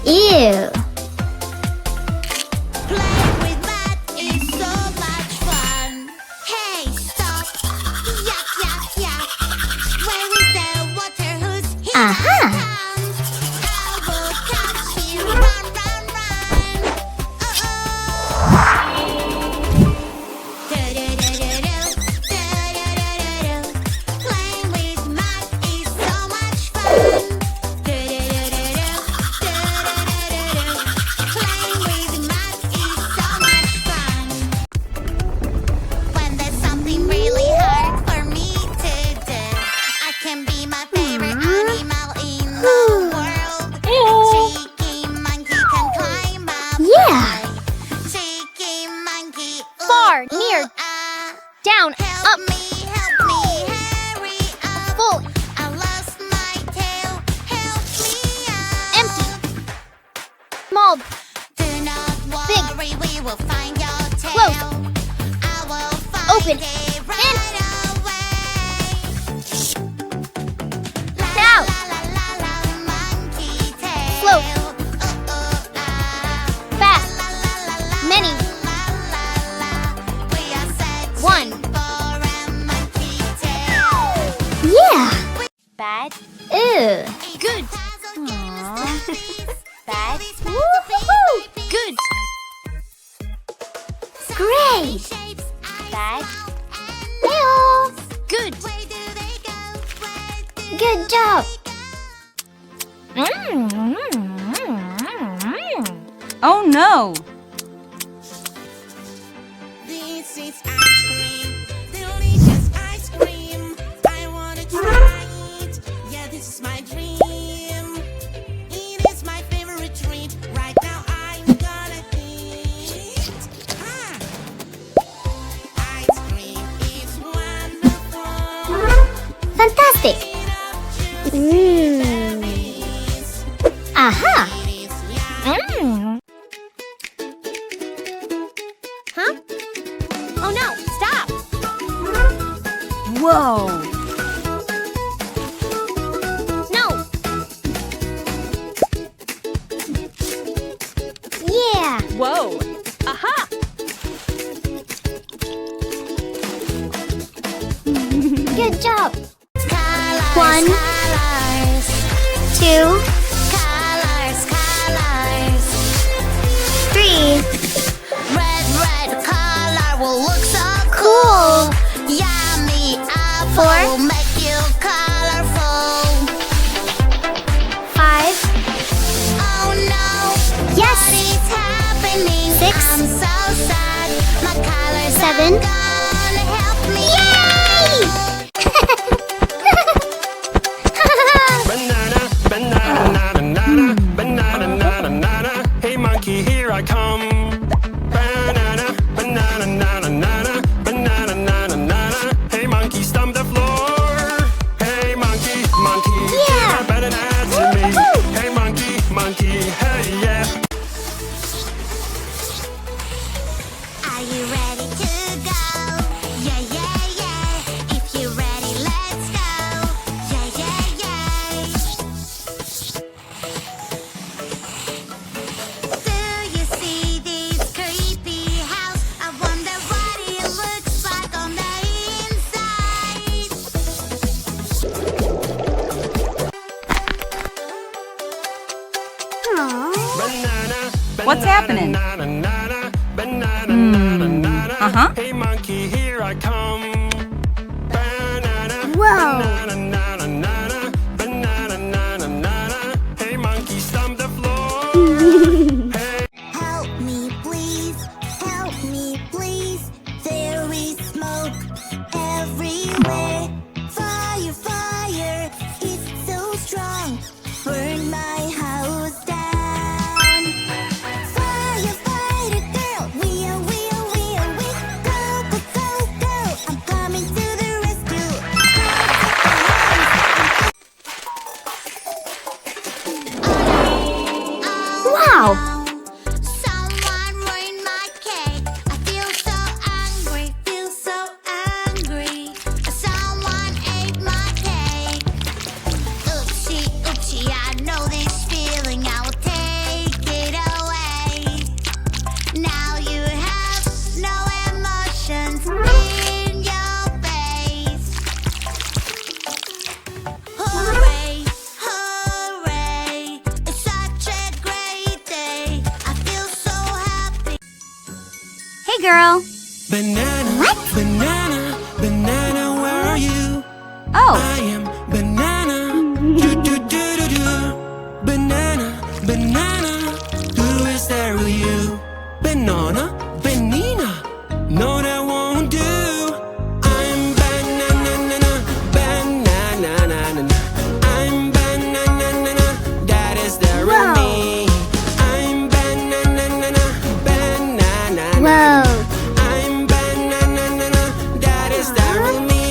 Ew. Playing with that is so much fun. Hey, stop! Yuck, yuck, yuck! Where is the water? Who's here? Aha. I will catch you. Run, run, run! Do-do-do-do-do. Playing with mud is so much fun. Do-do-do-do-do. Playing with mud is so much fun. When there's something really hard for me to do, I can be my favorite animal in the world. Cheeky monkey can climb up Yeah. high. Cheeky monkey, ooh, Far, ooh, near, ah. down, Help up, me, hurry up. full, I lost my tail, help me out. empty, small, Do not Big. worry, we will find your tail. Close. I will find Open. it right away. La, Now. la, la, la, la, monkey tail. Slow. La. fast, La, la, la, la, many, la, la, la. We are searching One. for a monkey tail. Yeah. bad, Ew. good, bad, Woohoo. good, Great. bad, Ew. good. Good job. Oh no! This is ice cream, delicious ice cream. I wanna try it. Yeah, this is my dream. It is my favorite treat. Right now I'm gonna eat. Ice cream is wonderful. Fantastic. Mmm. Aha. It is yum. Huh? Oh no, stop! Whoa! No, Yeah. whoa, aha! Good job. Colors, One. colors. 2, Colors, colors. 3. Red color will look so cool. Yummy apple 4. will make you colorful. 5. Oh no, Yes. what is happening? 6. I'm so sad. My colors 7. are gone. Help me. Yay! Banana, banana, nana, nana, banana, nana, nana. Hey monkey, here I come. Banana, banana, nana, nana, banana, nana, nana. Hey monkey, stomp the floor. Hey monkey, monkey, Yeah. you better answer me. Hey monkey, monkey, hey yeah. Are you ready to go? Yeah, yeah, yeah. If you're ready, let's go. Yeah, yeah, yeah. Do you see this creepy house? I wonder what it looks like on the inside. Banana, What's banana, happening? Nana, nana, banana, nana, nana. Uh-huh. Hey monkey, here I come. Banana, Whoa. banana, nana, nana, banana, nana, nana. Hey monkey, stomp the floor. Help me, please. Help me, please. There is smoke everywhere. Fire, fire. It's so strong. Burn my house down. Firefighter girl. We are. Go, go, go, go. I'm coming to the rescue. Wow. Someone ruined my cake. I feel so angry, Someone ate my cake. Oopsie, oopsie, I know this feeling. I will take girl. Banana, What? banana, banana, where are you? Oh. I am banana. Do, do, do, do, do. Banana, banana. Who is there with you? Banana, banana. No, that won't do. I'm banana, banana. I'm banana. That is there with me. I'm banana, banana. Whoa. I'm banana. That is there with me.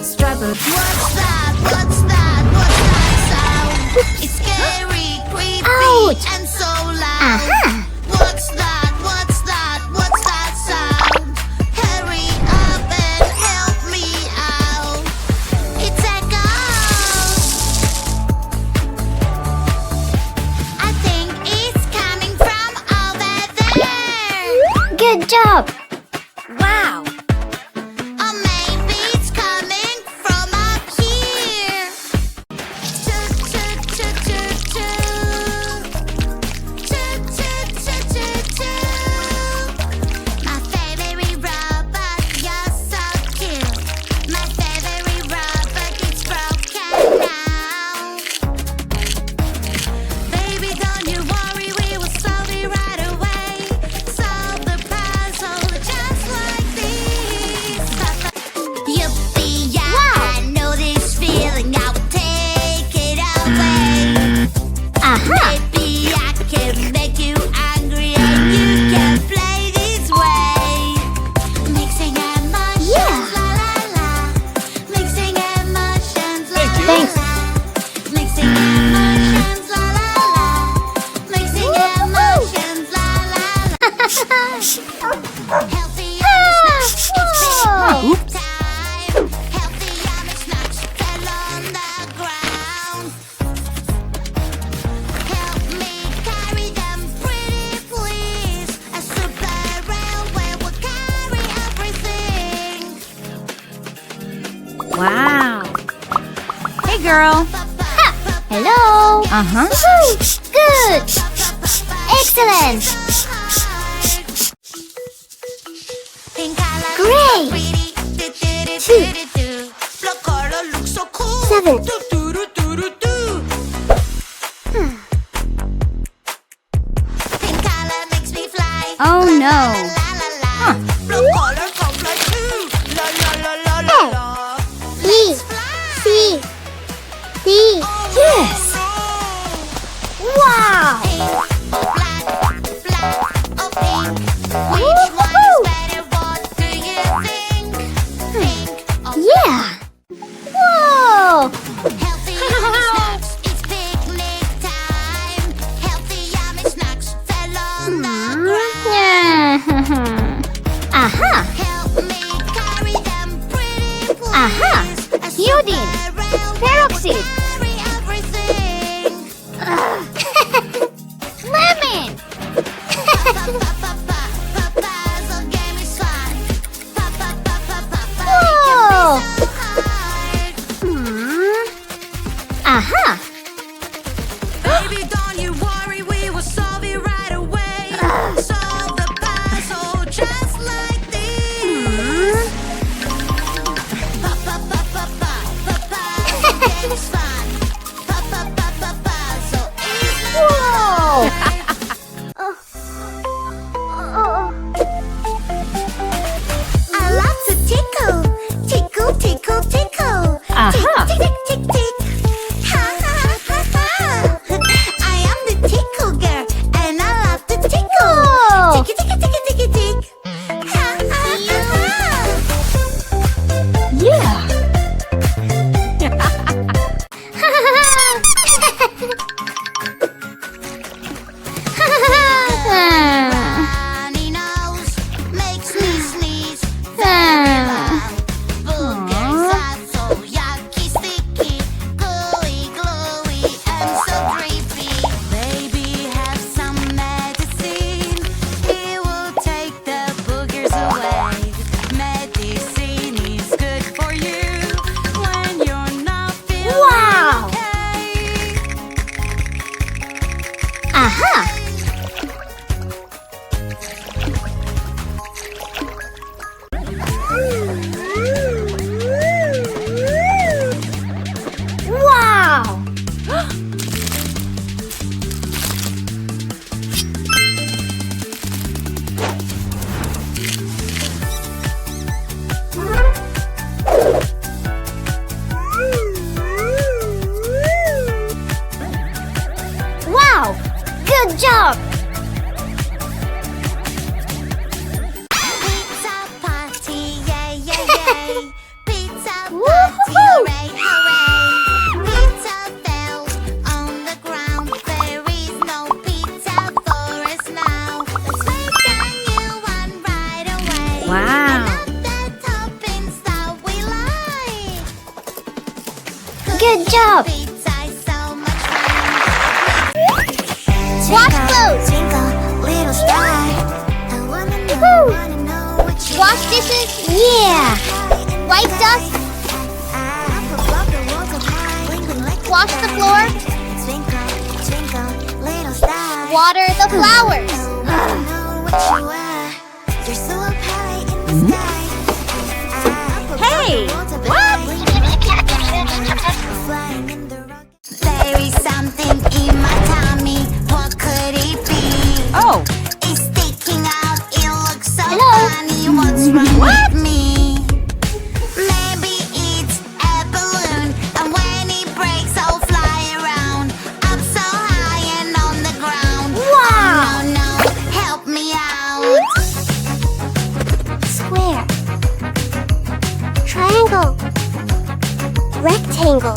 Struggle. What's that? What's that? What's that sound? It's scary, creepy, Ouch. and so loud. Aha. What's that? What's that? What's that sound? Hurry up and help me out. It's a ghost. I think it's coming from over there. Good job. Wow. Or maybe it's coming from up here. Choo, choo, choo, choo, choo. Choo, choo, choo, choo, choo. My favorite robot, you're so cute. My favorite robot, it's broken now. Baby, don't you worry, we will solve it right away. Solve the puzzle just like this. Yippee, yeah, I know this feeling, I'll take it away. Aha. Maybe I can make you angry and you can play this way. Mixing emotions, Yeah. la la la. Mixing emotions, la la Thanks. la. Mixing emotions, la la la. Mixing emotions, la la la. Healthy yummy snacks, it's picnic time. Healthy yummy snacks fell on the ground. Help me carry them, pretty please. A super railway will carry everything. Wow. Hey, girl. Hello. Uh-huh. Woohoo. Good. Excellent. Great. 7. Oh, no. Huh. E. C. D. Yes. Wow. Which one is better? What do you think? Think of Yeah. Whoa. healthy yummy snacks. It's picnic time. Healthy yummy snacks fell on the ground. Aha. Help me carry them, pretty please. Aha. A Iodine. super railway Peroxide. will carry everything. Lemon. Puzzle game is fun. Whoa. It can be so hard. Aha. Baby, don't you worry, we will solve it right away. Solve the puzzle just like this. Puzzle game is fun. Puzzle is Whoa. I love to tickle, tickle, tickle, tickle. Aha. Tick, tick, tick, tick. Ha, ha, ha, ha. I am the Good job! Pizza party, yay, yay, yay. Pizza party, Woohoo! hooray, hooray. Pizza fell on the ground. There is no pizza for us now. Let's make a new one right away. Wow. And add the toppings that we like. Good job! Pizza is so much fun. Wash clothes! Twinkle, little star. I wanna know what you Wash dishes? Yeah! Wipe dust? Wash the floor? Water the flowers? Hey! There is something in my tummy. What could it be? Oh, It's sticking out. It looks so Hello? funny. What's wrong with me? Maybe it's a balloon, and when it breaks, I'll fly around. I'm so high and on the ground. Wow! Oh no, help me out. Square. Triangle. Rectangle.